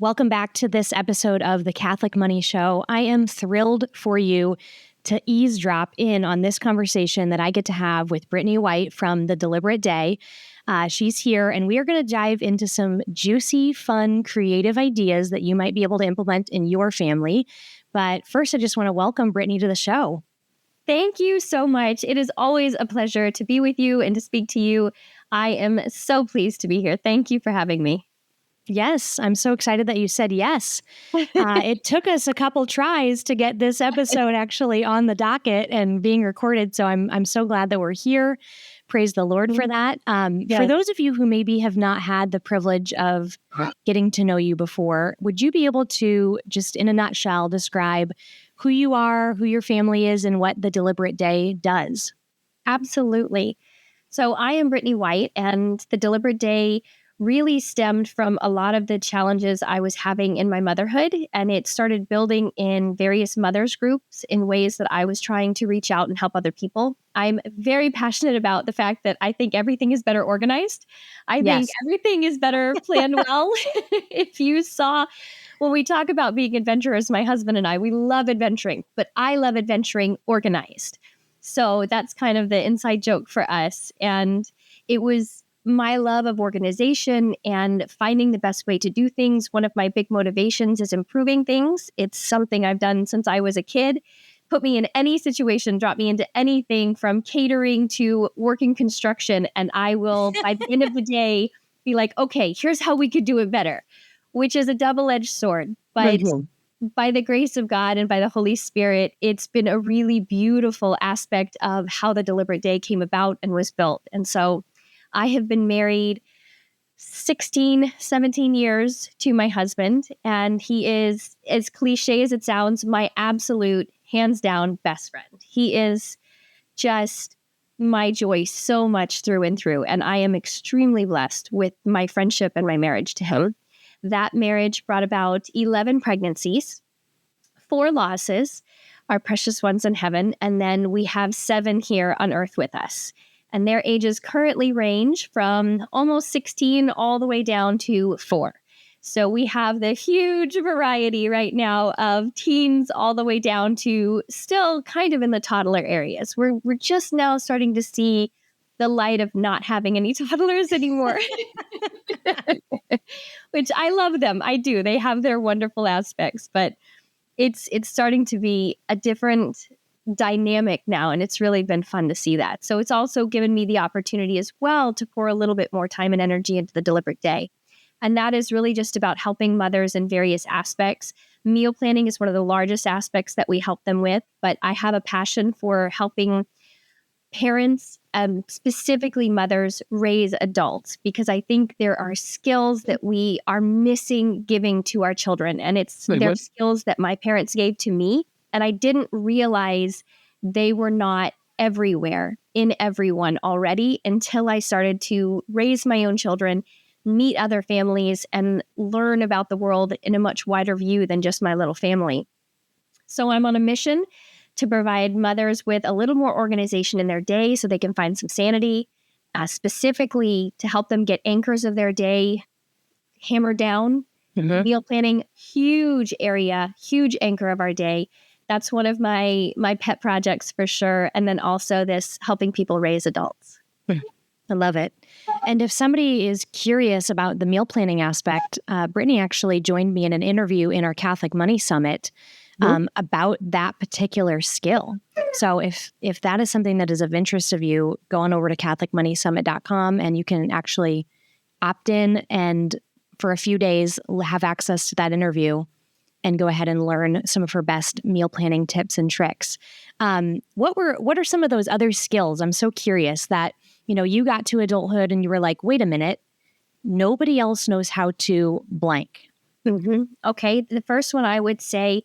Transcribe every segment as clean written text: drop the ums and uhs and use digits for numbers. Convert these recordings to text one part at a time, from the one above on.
Welcome back to this episode of the Catholic Money Show. I am thrilled for you to eavesdrop in on this conversation that I get to have with Brittany White from The Deliberate Day. She's here, and we are going to dive into some juicy, fun, creative ideas that you might be able to implement in your family. But first, I just want to welcome Brittany to the show. Thank you so much. It is always a pleasure to be with you and to speak to you. I am so pleased to be here. Thank you for having me. Yes, I'm so excited that you said yes. It took us a couple tries to get this episode actually on the docket and being recorded. So I'm so glad that we're here. Praise the Lord for that. Yes. For those of you who maybe have not had the privilege of getting to know you before, would you be able to just in a nutshell describe who you are, who your family is, and what the Deliberate Day does? Absolutely. So I am Brittany White, and the Deliberate Day really stemmed from a lot of the challenges I was having in my motherhood. And it started building in various mothers groups in ways that I was trying to reach out and help other people. I'm very passionate about the fact that I think everything is better organized. I think everything is better planned well. If you saw, when we talk about being adventurers, my husband and I, we love adventuring, but I love adventuring organized. So that's kind of the inside joke for us. And it was my love of organization and finding the best way to do things. One of my big motivations is improving things. It's something I've done since I was a kid. Put me in any situation, drop me into anything from catering to working construction, and I will, by the end of the day, be like, okay, here's how we could do it better, which is a double-edged sword. But by the grace of God and by the Holy Spirit, it's been a really beautiful aspect of how the Deliberate Day came about and was built. And so I have been married 16, 17 years to my husband, and he is, as cliche as it sounds, my absolute, hands down, best friend. He is just my joy so much through and through, and I am extremely blessed with my friendship and my marriage to him. That marriage brought about 11 pregnancies, 4 losses, our precious ones in heaven, and then we have 7 here on earth with us. And their ages currently range from almost 16 all the way down to 4. So we have the huge variety right now of teens all the way down to still kind of in the toddler areas. We're just now starting to see the light of not having any toddlers anymore, which I love them. I do. They have their wonderful aspects, but it's starting to be a different dynamic now, and it's really been fun to see that. So it's also given me the opportunity as well to pour a little bit more time and energy into the Deliberate Day. And that is really just about helping mothers in various aspects. Meal planning is one of the largest aspects that we help them with, but I have a passion for helping parents, specifically mothers, raise adults, because I think there are skills that we are missing giving to our children. And they're skills that my parents gave to me. And I didn't realize they were not everywhere in everyone already until I started to raise my own children, meet other families, and learn about the world in a much wider view than just my little family. So I'm on a mission to provide mothers with a little more organization in their day so they can find some sanity, specifically to help them get anchors of their day hammered down. Meal planning, huge area, huge anchor of our day. That's one of my pet projects for sure. And then also this helping people raise adults. I love it. And if somebody is curious about the meal planning aspect, Brittany actually joined me in an interview in our Catholic Money Summit about that particular skill. So if that is something that is of interest of you, go on over to CatholicMoneySummit.com and you can actually opt in and for a few days have access to that interview and go ahead and learn some of her best meal planning tips and tricks. What are some of those other skills? I'm so curious that, you got to adulthood and you were like, wait a minute, nobody else knows how to blank. Okay. The first one I would say,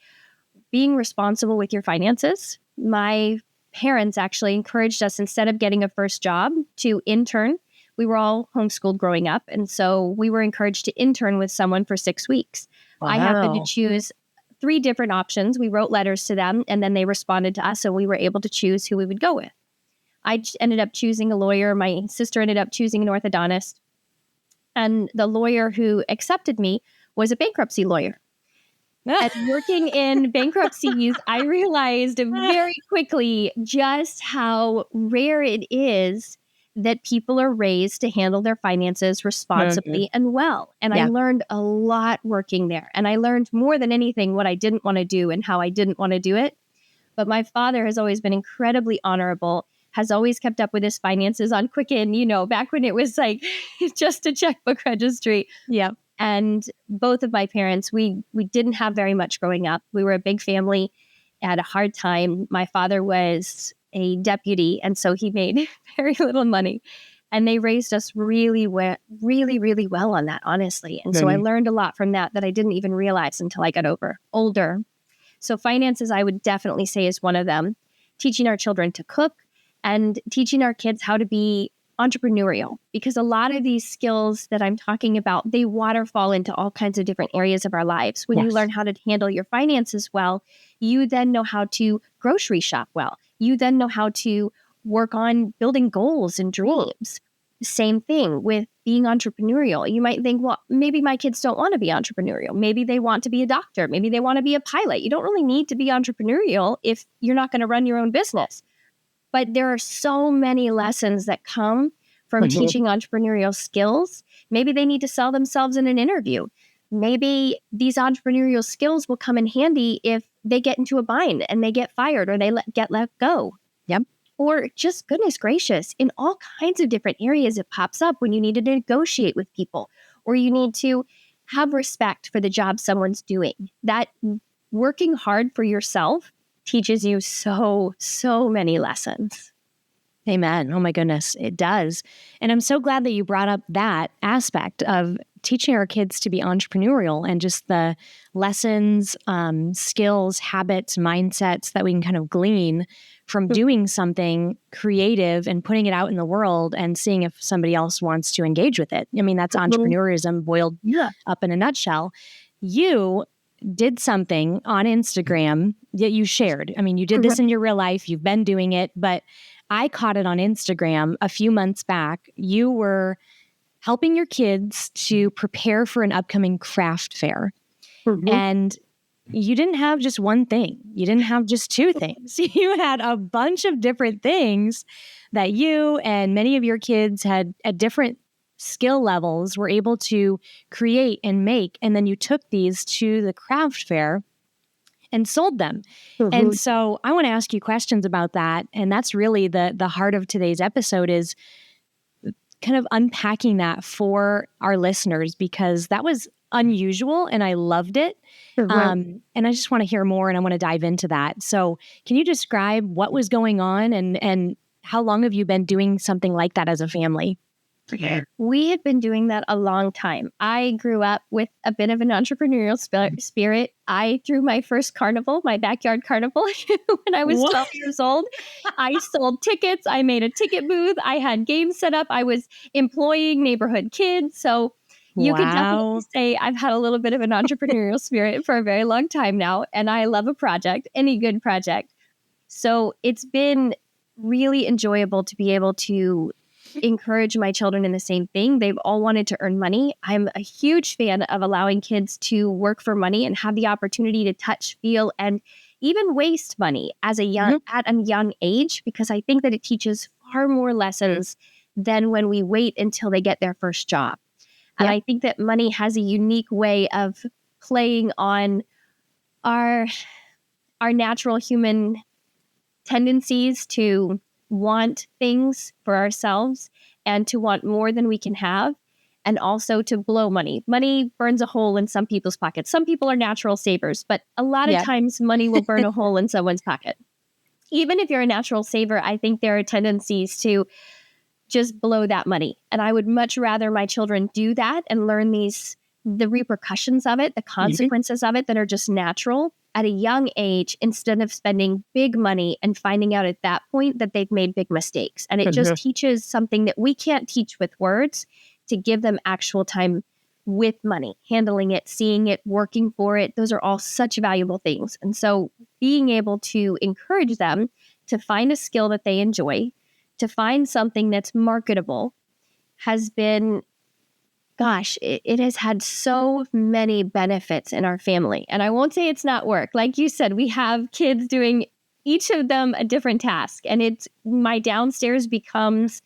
being responsible with your finances. My parents actually encouraged us, instead of getting a first job, to intern. We were all homeschooled growing up. And so we were encouraged to intern with someone for 6 weeks. Wow. I happened to choose 3 different options. We wrote letters to them and then they responded to us. So we were able to choose who we would go with. I ended up choosing a lawyer. My sister ended up choosing an orthodontist. And the lawyer who accepted me was a bankruptcy lawyer. And working in bankruptcies, I realized very quickly just how rare it is that people are raised to handle their finances responsibly and well. And I learned a lot working there. And I learned more than anything what I didn't want to do and how I didn't want to do it. But my father has always been incredibly honorable, has always kept up with his finances on Quicken, back when it was like just a checkbook registry. Yeah. And both of my parents, we didn't have very much growing up. We were a big family, had a hard time. My father was a deputy, and so he made very little money. And they raised us really well on that, honestly. And so I learned a lot from that I didn't even realize until I got older. So finances, I would definitely say, is one of them. Teaching our children to cook and teaching our kids how to be entrepreneurial, because a lot of these skills that I'm talking about, they waterfall into all kinds of different areas of our lives. When you learn how to handle your finances well, you then know how to grocery shop well. You then know how to work on building goals and dreams. Same thing with being entrepreneurial. You might think, well, maybe my kids don't want to be entrepreneurial. Maybe they want to be a doctor. Maybe they want to be a pilot. You don't really need to be entrepreneurial if you're not going to run your own business. But there are so many lessons that come from teaching entrepreneurial skills. Maybe they need to sell themselves in an interview. Maybe these entrepreneurial skills will come in handy if they get into a bind and they get fired or they get let go. Yep. Or just, goodness gracious, in all kinds of different areas, it pops up when you need to negotiate with people or you need to have respect for the job someone's doing. That working hard for yourself teaches you so many lessons. Amen. Oh my goodness, it does. And I'm so glad that you brought up that aspect of teaching our kids to be entrepreneurial and just the lessons, skills, habits, mindsets that we can kind of glean from doing something creative and putting it out in the world and seeing if somebody else wants to engage with it. I mean, that's entrepreneurism boiled up in a nutshell. You did something on Instagram that you shared. I mean, you did this in your real life. You've been doing it, but I caught it on Instagram a few months back. You were helping your kids to prepare for an upcoming craft fair. And you didn't have just one thing. You didn't have just two things. You had a bunch of different things that you and many of your kids had at different skill levels were able to create and make. And then you took these to the craft fair and sold them. And so I want to ask you questions about that. And that's really the heart of today's episode, is kind of unpacking that for our listeners, because that was unusual and I loved it. And I just want to hear more and I want to dive into that. So can you describe what was going on and how long have you been doing something like that as a family? We had been doing that a long time. I grew up with a bit of an entrepreneurial spirit. I threw my first carnival, my backyard carnival, when I was 12 years old. I sold tickets. I made a ticket booth. I had games set up. I was employing neighborhood kids. So you could definitely say I've had a little bit of an entrepreneurial spirit for a very long time now. And I love a project, any good project. So it's been really enjoyable to be able to encourage my children in the same thing. They've all wanted to earn money. I'm a huge fan of allowing kids to work for money and have the opportunity to touch, feel, and even waste money as at a young age, because I think that it teaches far more lessons than when we wait until they get their first job. And I think that money has a unique way of playing on our natural human tendencies to want things for ourselves and to want more than we can have, and also to blow money. Money burns a hole in some people's pockets. Some people are natural savers, but a lot of times money will burn a hole in someone's pocket. Even if you're a natural saver, I think there are tendencies to just blow that money. And I would much rather my children do that and learn the repercussions of it, the consequences of it that are just natural at a young age, instead of spending big money and finding out at that point that they've made big mistakes. And it just teaches something that we can't teach with words, to give them actual time with money, handling it, seeing it, working for it. Those are all such valuable things. And so being able to encourage them to find a skill that they enjoy, to find something that's marketable, has been gosh, it has had so many benefits in our family. And I won't say it's not work. Like you said, we have kids doing each of them a different task. And my downstairs becomes,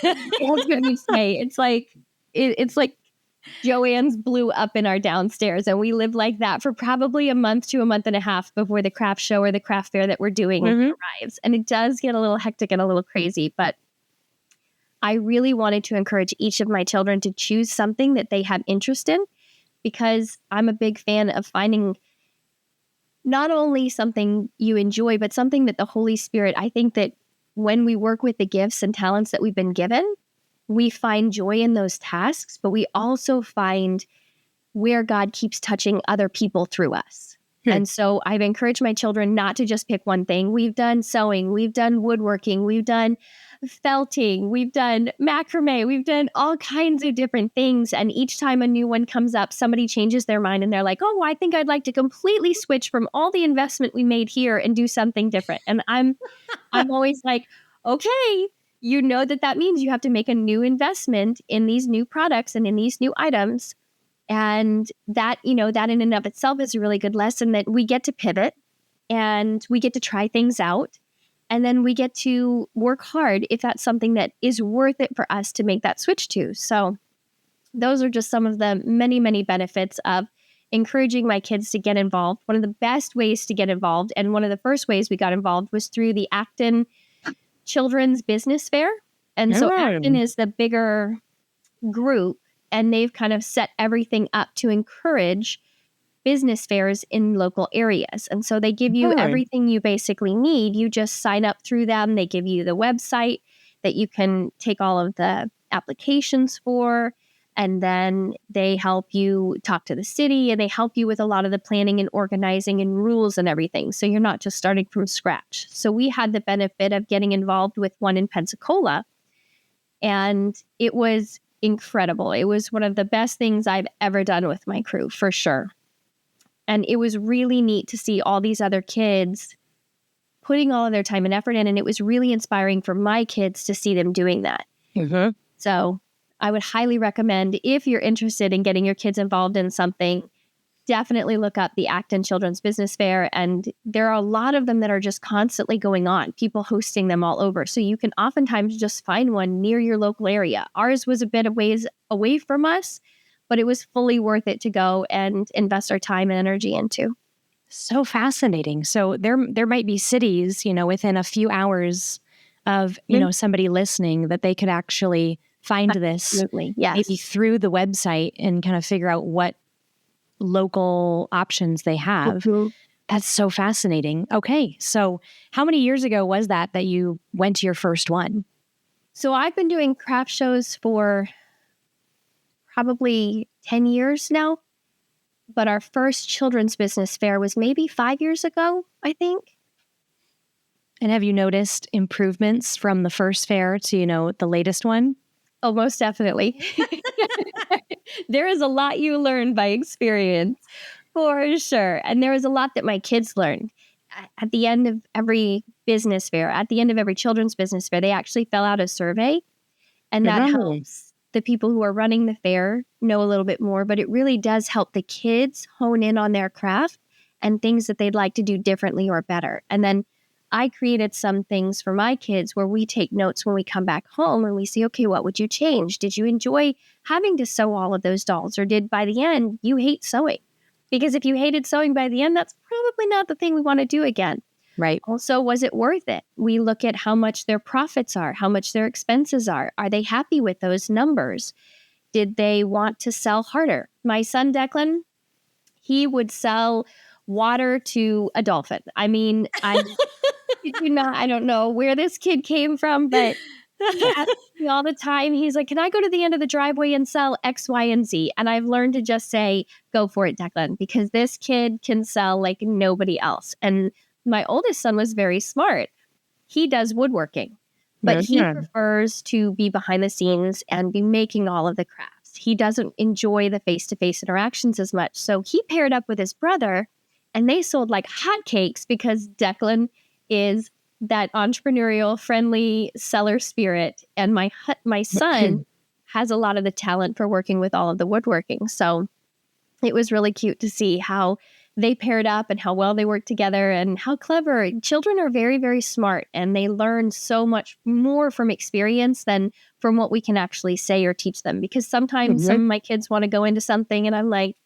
what would you say? It's like Joanne's blew up in our downstairs. And we live like that for probably a month to a month and a half before the craft show or the craft fair that we're doing arrives. And it does get a little hectic and a little crazy, but I really wanted to encourage each of my children to choose something that they have interest in, because I'm a big fan of finding not only something you enjoy, but something that the Holy Spirit, I think that when we work with the gifts and talents that we've been given, we find joy in those tasks, but we also find where God keeps touching other people through us. And so I've encouraged my children not to just pick one thing. We've done sewing, we've done woodworking, we've done felting, we've done macrame, we've done all kinds of different things. And each time a new one comes up, somebody changes their mind and they're like, oh, I think I'd like to completely switch from all the investment we made here and do something different. And I'm always like, okay, you know that means you have to make a new investment in these new products and in these new items. And that, that in and of itself is a really good lesson, that we get to pivot and we get to try things out. And then we get to work hard if that's something that is worth it for us to make that switch to. So those are just some of the many, many benefits of encouraging my kids to get involved. One of the best ways to get involved, and one of the first ways we got involved, was through the Acton Children's Business Fair. And so Acton is the bigger group, and they've kind of set everything up to encourage business fairs in local areas. And so they give you everything you basically need. You just sign up through them. They give you the website that you can take all of the applications for. And then they help you talk to the city, and they help you with a lot of the planning and organizing and rules and everything. So you're not just starting from scratch. So we had the benefit of getting involved with one in Pensacola, and it was incredible. It was one of the best things I've ever done with my crew, for sure. And it was really neat to see all these other kids putting all of their time and effort in. And it was really inspiring for my kids to see them doing that. So I would highly recommend, if you're interested in getting your kids involved in something, definitely look up the Acton Children's Business Fair. And there are a lot of them that are just constantly going on, people hosting them all over. So you can oftentimes just find one near your local area. Ours was a bit of ways away from us, but it was fully worth it to go and invest our time and energy into. So fascinating. So there might be cities, within a few hours of, somebody listening, that they could actually find this maybe through the website and kind of figure out what local options they have. That's so fascinating. Okay. So how many years ago was that you went to your first one? So I've been doing craft shows for probably 10 years now. But our first children's business fair was maybe 5 years ago, I think. And have you noticed improvements from the first fair to, the latest one? Oh, most definitely. There is a lot you learn by experience, for sure. And there was a lot that my kids learned. At the end of every business fair, at the end of every children's business fair, they actually fill out a survey. And that helps the people who are running the fair know a little bit more. But it really does help the kids hone in on their craft and things that they'd like to do differently or better. And then I created some things for my kids where we take notes when we come back home and we see, okay, what would you change? Did you enjoy having to sew all of those dolls? Or did by the end you hate sewing? Because if you hated sewing by the end, that's probably not the thing we want to do again. Right. Also, was it worth it? We look at how much their profits are, how much their expenses are. Are they happy with those numbers? Did they want to sell harder? My son, Declan, he would sell water to a dolphin. I mean, I don't know where this kid came from, but he asks me all the time. He's like, can I go to the end of the driveway and sell X, Y, and Z? And I've learned to just say, go for it, Declan, because this kid can sell like nobody else. And my oldest son was very smart. He does woodworking, but he prefers to be behind the scenes and be making all of the crafts. He doesn't enjoy the face-to-face interactions as much. So he paired up with his brother, and they sold like hotcakes because Declan is that entrepreneurial, friendly seller spirit. And my son has a lot of the talent for working with all of the woodworking. So it was really cute to see how they paired up and how well they work together and how clever. Children are very, very smart, and they learn so much more from experience than from what we can actually say or teach them. Because sometimes some of my kids want to go into something and I'm like,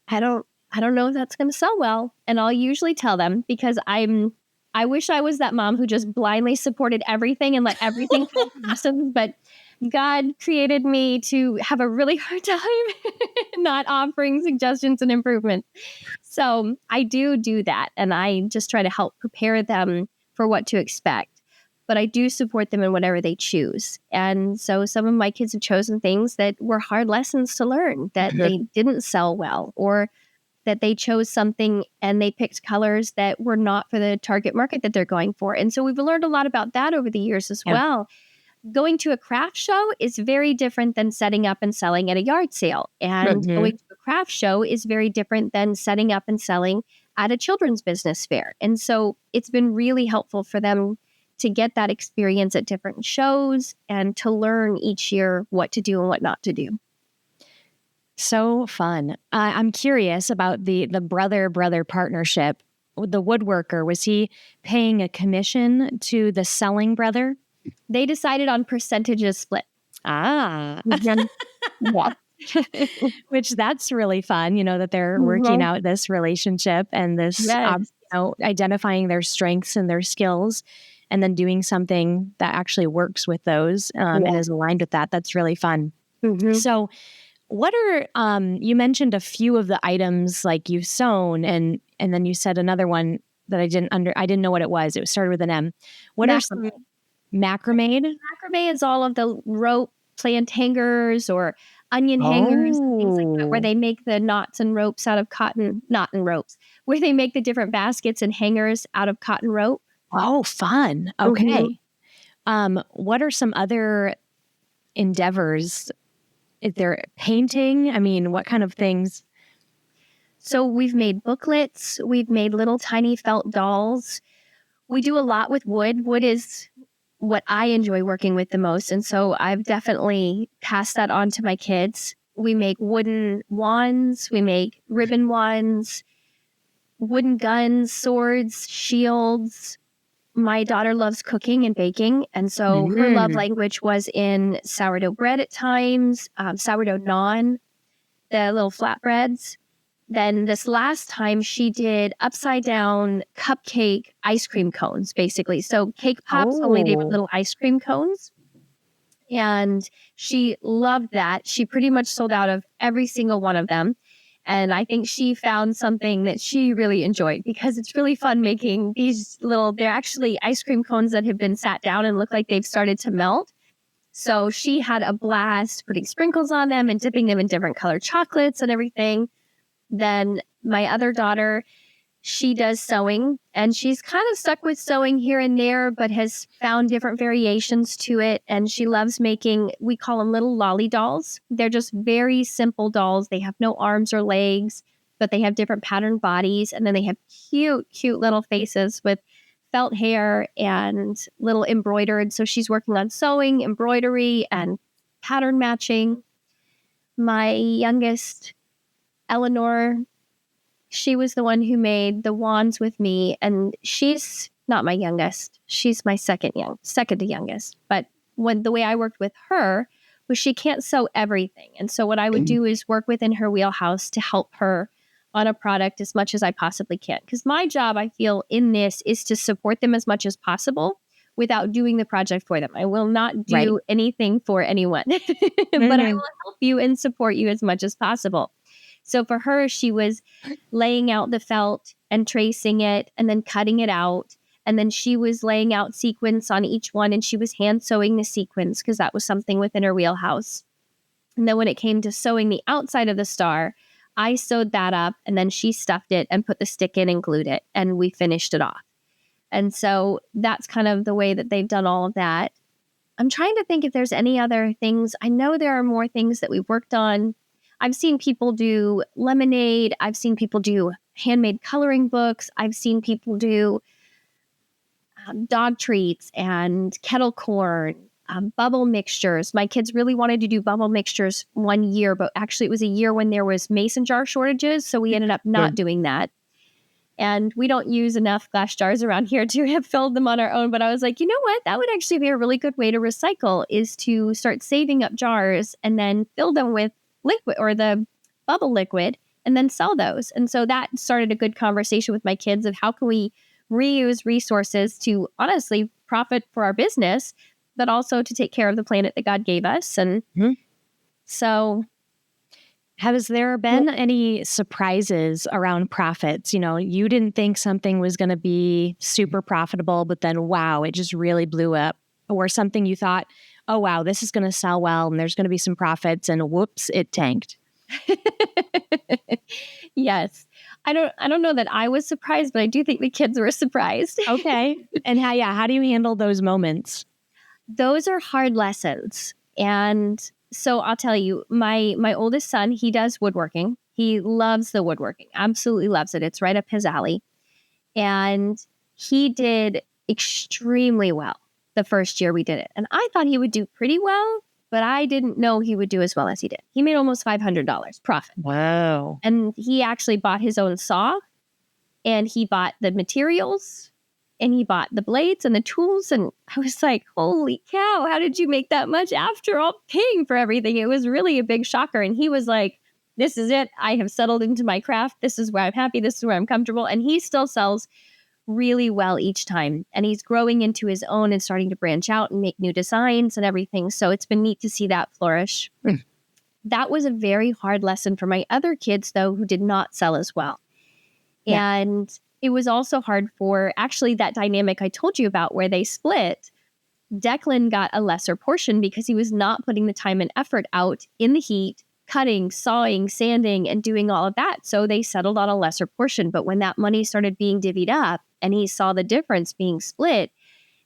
I don't know if that's going to sell well. And I'll usually tell them, because I wish I was that mom who just blindly supported everything and let everything happen. But God created me to have a really hard time not offering suggestions and improvements. So I do that. And I just try to help prepare them for what to expect. But I do support them in whatever they choose. And so some of my kids have chosen things that were hard lessons to learn, that they didn't sell well, or that they chose something and they picked colors that were not for the target market that they're going for. And so we've learned a lot about that over the years as well. Going to a craft show is very different than setting up and selling at a yard sale. And going to a craft show is very different than setting up and selling at a children's business fair. And so it's been really helpful for them to get that experience at different shows and to learn each year what to do and what not to do. So fun. I'm curious about the brother partnership. The woodworker, was he paying a commission to the selling brother? They decided on percentages split. Which that's really fun, that they're working out this relationship and this, identifying their strengths and their skills, and then doing something that actually works with those and is aligned with that. That's really fun. So what are, you mentioned a few of the items like you've sewn, and then you said another one that I didn't know what it was. It started with an M. What are some macrame? Macrame is all of the rope plant hangers or onion hangers and things like that, where they make the knots and ropes out of knot and ropes, where they make the different baskets and hangers out of cotton rope. Oh, fun. Okay. What are some other endeavors? Is there painting? I mean, what kind of things? So we've made booklets. We've made little tiny felt dolls. We do a lot with wood. Wood is what I enjoy working with the most. And so I've definitely passed that on to my kids. We make wooden wands. We make ribbon wands, wooden guns, swords, shields. My daughter loves cooking and baking. And so her love language was in sourdough bread at times, sourdough naan, the little flatbreads. Then this last time she did upside down cupcake ice cream cones, basically. So cake pops, only they were little ice cream cones. And she loved that. She pretty much sold out of every single one of them. And I think she found something that she really enjoyed, because it's really fun making these they're actually ice cream cones that have been sat down and look like they've started to melt. So she had a blast putting sprinkles on them and dipping them in different colored chocolates and everything. Then my other daughter, she does sewing, and she's kind of stuck with sewing here and there, but has found different variations to it. And she loves making, we call them little lolly dolls. They're just very simple dolls. They have no arms or legs, but they have different patterned bodies. And then they have cute, cute little faces with felt hair and little embroidered. So she's working on sewing, embroidery, and pattern matching. My youngest, Eleanor, she was the one who made the wands with me, and she's not my youngest. She's my second to youngest. But the way I worked with her was she can't sew everything. And so what I would do is work within her wheelhouse to help her on a product as much as I possibly can. Because my job, I feel, in this is to support them as much as possible without doing the project for them. I will not do anything for anyone, but I will help you and support you as much as possible. So for her, she was laying out the felt and tracing it and then cutting it out. And then she was laying out sequins on each one, and she was hand sewing the sequins because that was something within her wheelhouse. And then when it came to sewing the outside of the star, I sewed that up, and then she stuffed it and put the stick in and glued it, and we finished it off. And so that's kind of the way that they've done all of that. I'm trying to think if there's any other things. I know there are more things that we've worked on. I've seen people do lemonade. I've seen people do handmade coloring books. I've seen people do dog treats and kettle corn. bubble mixtures. My kids really wanted to do bubble mixtures one year, but actually it was a year when there was mason jar shortages. So we ended up not doing that. And we don't use enough glass jars around here to have filled them on our own. But I was like, you know what? That would actually be a really good way to recycle, is to start saving up jars and then fill them with liquid or the bubble liquid and then sell those. And so that started a good conversation with my kids of how can we reuse resources to honestly profit for our business, but also to take care of the planet that God gave us. And so... Has there been any surprises around profits? You know, you didn't think something was going to be super profitable, but then, wow, it just really blew up. Or something you thought, oh, wow, this is going to sell well and there's going to be some profits, and whoops, it tanked. Yes. I don't know that I was surprised, but I do think the kids were surprised. Okay. And how do you handle those moments? Those are hard lessons. And so I'll tell you, my oldest son, he does woodworking. He loves the woodworking, absolutely loves it. It's right up his alley. And he did extremely well the first year we did it. And I thought he would do pretty well, but I didn't know he would do as well as he did. He made almost $500 profit. Wow. And he actually bought his own saw, and he bought the materials, and he bought the blades and the tools. And I was like, holy cow, how did you make that much after all paying for everything? It was really a big shocker. And he was like, this is it. I have settled into my craft. This is where I'm happy. This is where I'm comfortable. And he still sells really well each time. And he's growing into his own and starting to branch out and make new designs and everything. So it's been neat to see that flourish. That was a very hard lesson for my other kids, though, who did not sell as well. Yeah. And it was also hard for actually that dynamic I told you about where they split. Declan got a lesser portion because he was not putting the time and effort out in the heat, cutting, sawing, sanding, and doing all of that. So they settled on a lesser portion. But when that money started being divvied up and he saw the difference being split,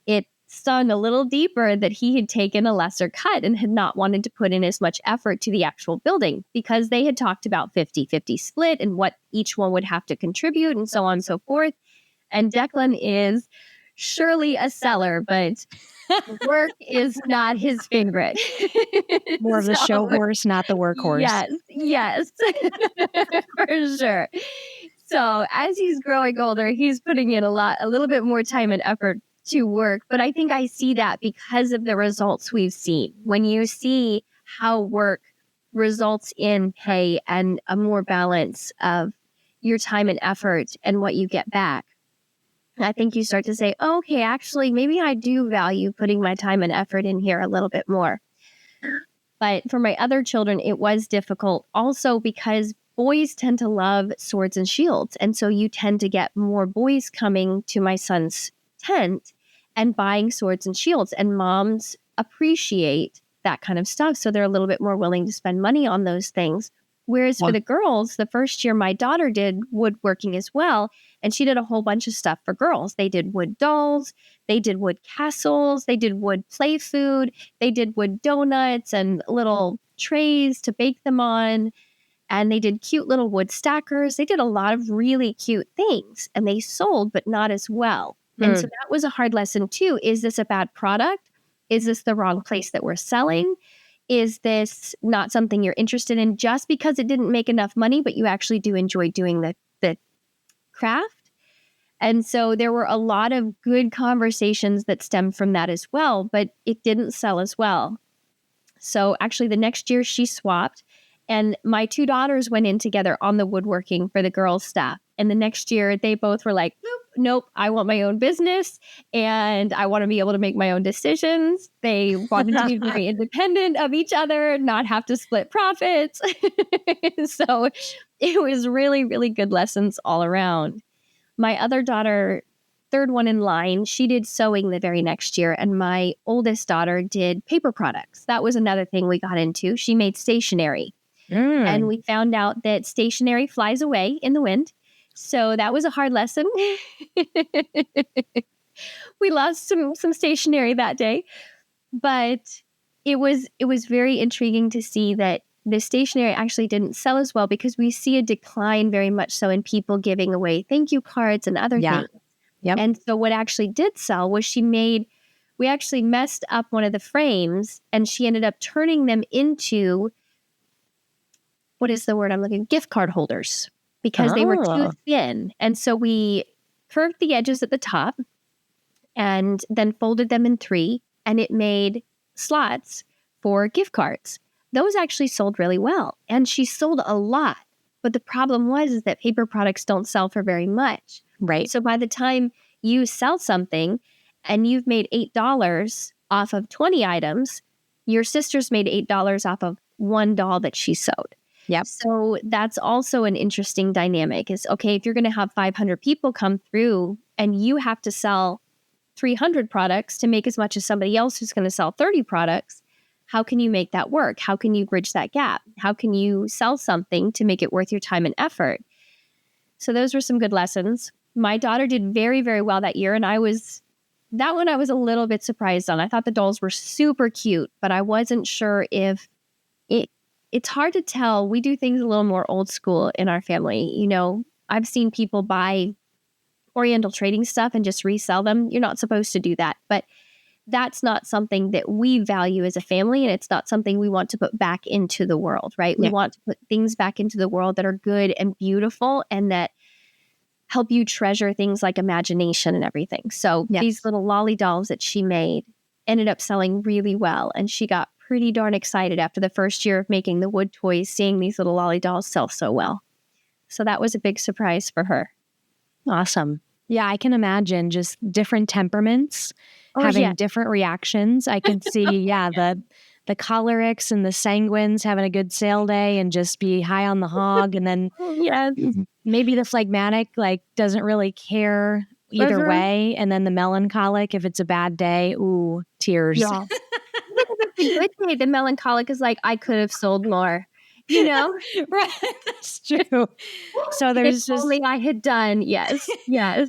it stung a little deeper that he had taken a lesser cut and had not wanted to put in as much effort to the actual building, because they had talked about 50-50 split and what each one would have to contribute and so on and so forth. And Declan is surely a seller, but work is not his favorite. More of the show horse, not the workhorse. Yes, for sure. So as he's growing older, he's putting in a little bit more time and effort to work. But I think I see that because of the results we've seen. When you see how work results in pay and a more balance of your time and effort and what you get back, I think you start to say, oh, okay, actually, maybe I do value putting my time and effort in here a little bit more. But for my other children, it was difficult also because boys tend to love swords and shields. And so you tend to get more boys coming to my son's tent and buying swords and shields. And moms appreciate that kind of stuff. So they're a little bit more willing to spend money on those things. Whereas for the girls, the first year my daughter did woodworking as well. And she did a whole bunch of stuff for girls. They did wood dolls. They did wood castles. They did wood play food. They did wood donuts and little trays to bake them on. And they did cute little wood stackers. They did a lot of really cute things. And they sold, but not as well. And so that was a hard lesson too. Is this a bad product? Is this the wrong place that we're selling? Is this not something you're interested in just because it didn't make enough money, but you actually do enjoy doing the craft? And so there were a lot of good conversations that stemmed from that as well, but it didn't sell as well. So actually the next year she swapped, and my two daughters went in together on the woodworking for the girls' stuff. And the next year they both were like, nope, I want my own business and I want to be able to make my own decisions. They wanted to be very independent of each other, not have to split profits. So it was really, really good lessons all around. My other daughter, third one in line, she did sewing the very next year. And my oldest daughter did paper products. That was another thing we got into. She made stationery. And we found out that stationery flies away in the wind. So that was a hard lesson. We lost some stationery that day, but it was very intriguing to see that the stationery actually didn't sell as well, because we see a decline very much so in people giving away thank you cards and other things. Yep. And so what actually did sell was she made we actually messed up one of the frames, and she ended up turning them into, what is the word I'm looking? Gift card holders, because they were too thin. And so we curved the edges at the top and then folded them in 3, and it made slots for gift cards. Those actually sold really well, and she sold a lot. But the problem is that paper products don't sell for very much. Right. So by the time you sell something and you've made $8 off of 20 items, your sister's made $8 off of one doll that she sewed. Yep. So that's also an interesting dynamic is, okay, if you're going to have 500 people come through and you have to sell 300 products to make as much as somebody else who's going to sell 30 products, how can you make that work? How can you bridge that gap? How can you sell something to make it worth your time and effort? So those were some good lessons. My daughter did very, very well that year. And I was a little bit surprised on. I thought the dolls were super cute, but I wasn't sure if it's hard to tell. We do things a little more old school in our family. You know, I've seen people buy Oriental trading stuff and just resell them. You're not supposed to do that, but that's not something that we value as a family, and it's not something we want to put back into the world, right? Yeah. We want to put things back into the world that are good and beautiful and that help you treasure things like imagination and everything. So these little lolly dolls that she made ended up selling really well, and she got pretty darn excited after the first year of making the wood toys, seeing these little lolly dolls sell so well. So that was a big surprise for her. Awesome. Yeah, I can imagine just different temperaments having different reactions. I can see, the cholerics and the sanguines having a good sale day and just be high on the hog. And then maybe the phlegmatic doesn't really care either way. And then the melancholic, if it's a bad day, ooh, tears. Yeah. If it's a good day, the melancholic is like, I could have sold more. You know? Right. That's true. So there's if only I had done. Yes.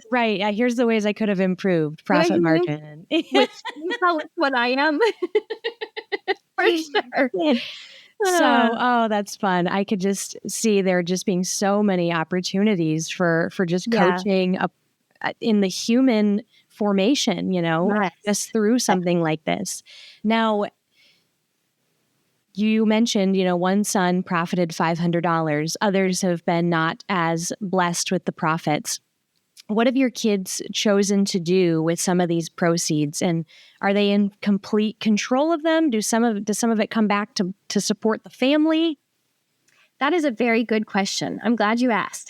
Right. Yeah, here's the ways I could have improved profit margin. Which you know it's what I am. For sure. So, that's fun. I could just see there just being so many opportunities for just coaching up in the human formation, just through something like this. Now, you mentioned, one son profited $500. Others have been not as blessed with the profits. What have your kids chosen to do with some of these proceeds? And are they in complete control of them? Does some of it come back to support the family? That is a very good question. I'm glad you asked.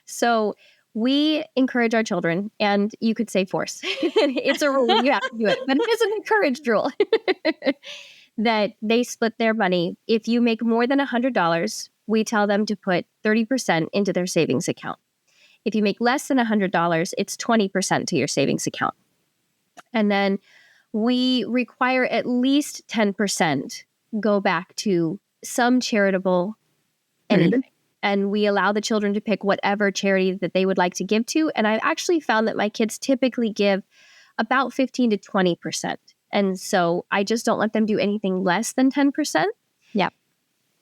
So we encourage our children, and you could say force. It's a rule. You have to do it, but it is an encouraged rule. That they split their money. If you make more than $100, we tell them to put 30% into their savings account. If you make less than $100, it's 20% to your savings account. And then we require at least 10% go back to some charitable anything. And we allow the children to pick whatever charity that they would like to give to. And I've actually found that my kids typically give about 15 to 20%. And so I just don't let them do anything less than 10%. Yep.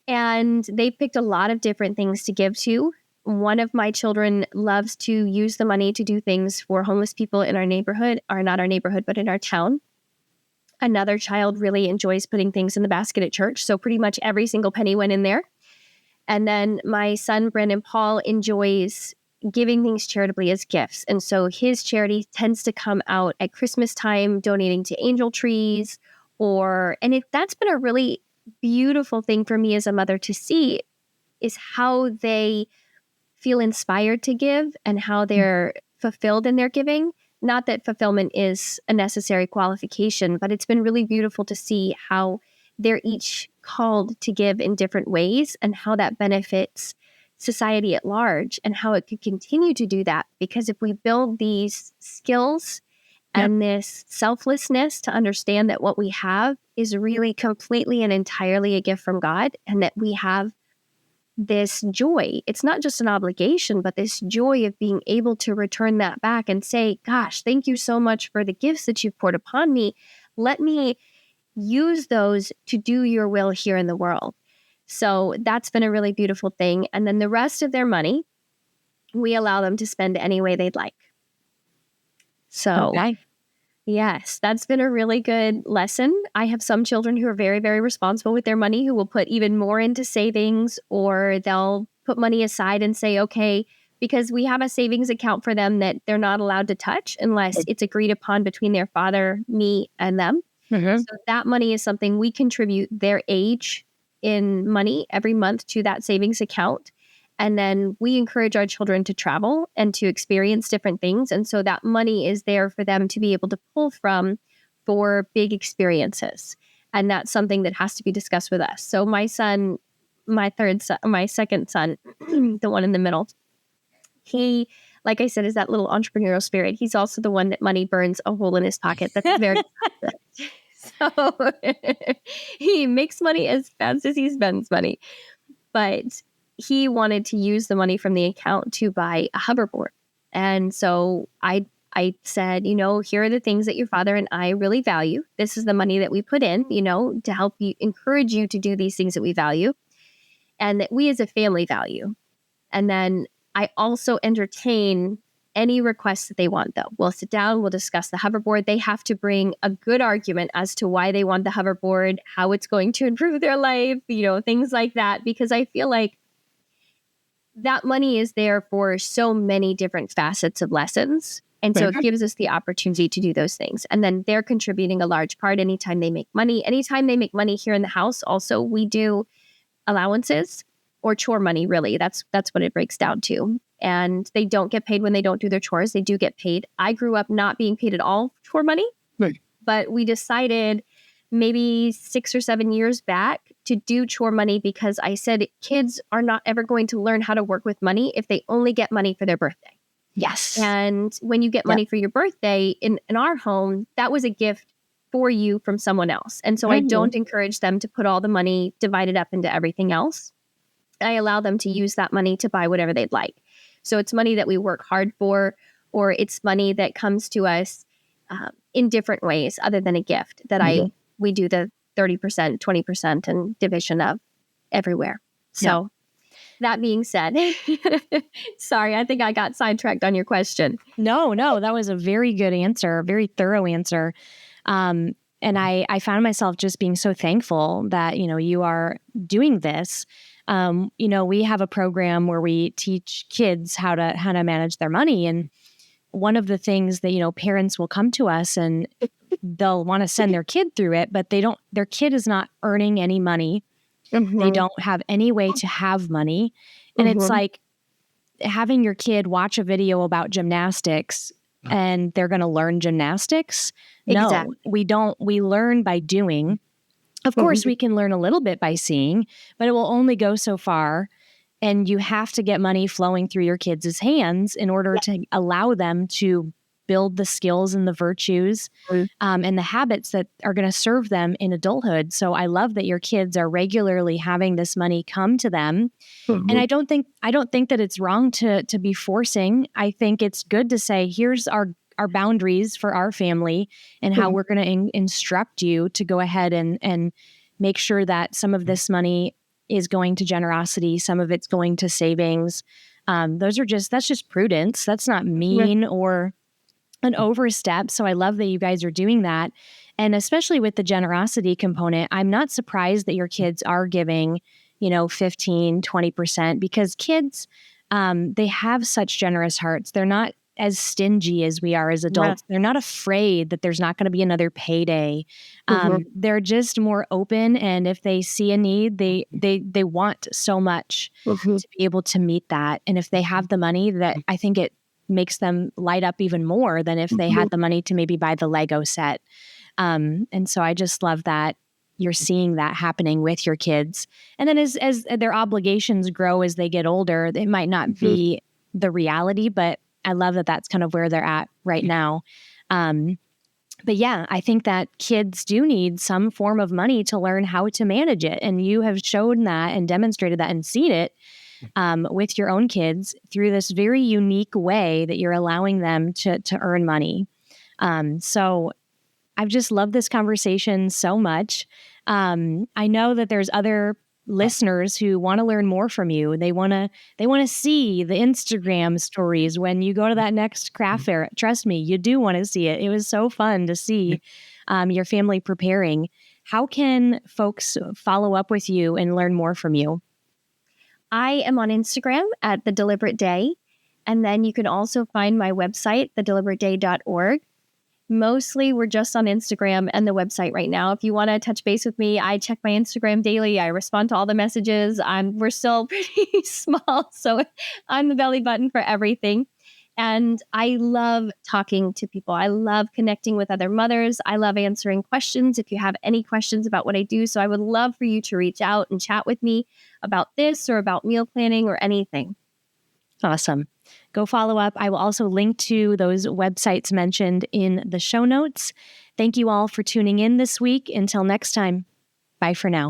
And they picked a lot of different things to give to. One of my children loves to use the money to do things for homeless people in our neighborhood, or not our neighborhood, but in our town. Another child really enjoys putting things in the basket at church. So pretty much every single penny went in there. And then my son, Brandon Paul, enjoys giving things charitably as gifts. And so his charity tends to come out at Christmas time, donating to angel trees, that's been a really beautiful thing for me as a mother to see, is how they feel inspired to give and how they're fulfilled in their giving. Not that fulfillment is a necessary qualification, but it's been really beautiful to see how they're each called to give in different ways and how that benefits society at large and how it could continue to do that. Because if we build these skills and this selflessness to understand that what we have is really completely and entirely a gift from God, and that we have this joy, it's not just an obligation, but this joy of being able to return that back and say, gosh, thank you so much for the gifts that you've poured upon me. Let me use those to do your will here in the world. So that's been a really beautiful thing. And then the rest of their money, we allow them to spend any way they'd like. So, Yes, that's been a really good lesson. I have some children who are very, very responsible with their money who will put even more into savings, or they'll put money aside and say, okay, because we have a savings account for them that they're not allowed to touch unless it's agreed upon between their father, me, and them. Mm-hmm. So that money is something we contribute their age in money every month to that savings account. And then we encourage our children to travel and to experience different things. And so that money is there for them to be able to pull from for big experiences. And that's something that has to be discussed with us. So my son, my second son, the one in the middle, he, like I said, is that little entrepreneurial spirit. He's also the one that money burns a hole in his pocket. That's very so he makes money as fast as he spends money. But he wanted to use the money from the account to buy a hoverboard. And so I said, here are the things that your father and I really value. This is the money that we put in, to help you, encourage you to do these things that we value and that we as a family value. And then I also entertain any requests that they want, though. We'll sit down, we'll discuss the hoverboard. They have to bring a good argument as to why they want the hoverboard, how it's going to improve their life, things like that, because I feel like that money is there for so many different facets of lessons. And so it gives us the opportunity to do those things. And then they're contributing a large part anytime they make money. Anytime they make money here in the house, also, we do allowances or chore money, really. That's what it breaks down to. And they don't get paid when they don't do their chores. They do get paid. I grew up not being paid at all for chore money. Right. But we decided maybe 6 or 7 years back to do chore money because I said kids are not ever going to learn how to work with money if they only get money for their birthday. Yes. And when you get money for your birthday, in our home, that was a gift for you from someone else. And so I don't encourage them to put all the money divided up into everything else. I allow them to use that money to buy whatever they'd like. So it's money that we work hard for, or it's money that comes to us in different ways other than a gift that we do the 30%, 20% and division of everywhere. So that being said, sorry, I think I got sidetracked on your question. No, that was a very good answer, a very thorough answer. And I found myself just being so thankful that, you are doing this. We have a program where we teach kids how to manage their money. And one of the things that, parents will come to us and they'll want to send their kid through it, but their kid is not earning any money. They don't have any way to have money. And it's like having your kid watch a video about gymnastics and they're going to learn gymnastics. Exactly. No, we don't. We learn by doing. Of course, we can learn a little bit by seeing, but it will only go so far. And you have to get money flowing through your kids' hands in order to allow them to build the skills and the virtues and the habits that are going to serve them in adulthood. So I love that your kids are regularly having this money come to them. And I don't think that it's wrong to be forcing. I think it's good to say, here's our boundaries for our family and how we're going to instruct you to go ahead and make sure that some of this money is going to generosity, some of it's going to savings. That's just prudence. That's not mean or an overstep. So I love that you guys are doing that. And especially with the generosity component, I'm not surprised that your kids are giving, 15, 20%, because kids, they have such generous hearts. They're not as stingy as we are as adults. They're not afraid that there's not going to be another payday. They're just more open. And if they see a need, they want so much to be able to meet that. And if they have the money, that I think it makes them light up even more than if they had the money to maybe buy the Lego set. And so I just love that you're seeing that happening with your kids. And then as their obligations grow as they get older, it might not be the reality, but I love that that's kind of where they're at right now. But yeah, I think that kids do need some form of money to learn how to manage it. And you have shown that and demonstrated that and seen it with your own kids through this very unique way that you're allowing them to earn money. So I've just loved this conversation so much. I know that there's other listeners who want to learn more from you. They want to see the Instagram stories when you go to that next craft fair. Trust me, you do want to see it. It was so fun to see your family preparing. How can folks follow up with you and learn more from you? I am on Instagram at The Deliberate Day. And then you can also find my website, thedeliberateday.org. Mostly we're just on Instagram and the website right now. If you want to touch base with me, I check my Instagram daily. I respond to all the messages. We're still pretty small, so I'm the belly button for everything. And I love talking to people. I love connecting with other mothers. I love answering questions if you have any questions about what I do. So I would love for you to reach out and chat with me about this or about meal planning or anything. Awesome. Go follow up. I will also link to those websites mentioned in the show notes. Thank you all for tuning in this week. Until next time, bye for now.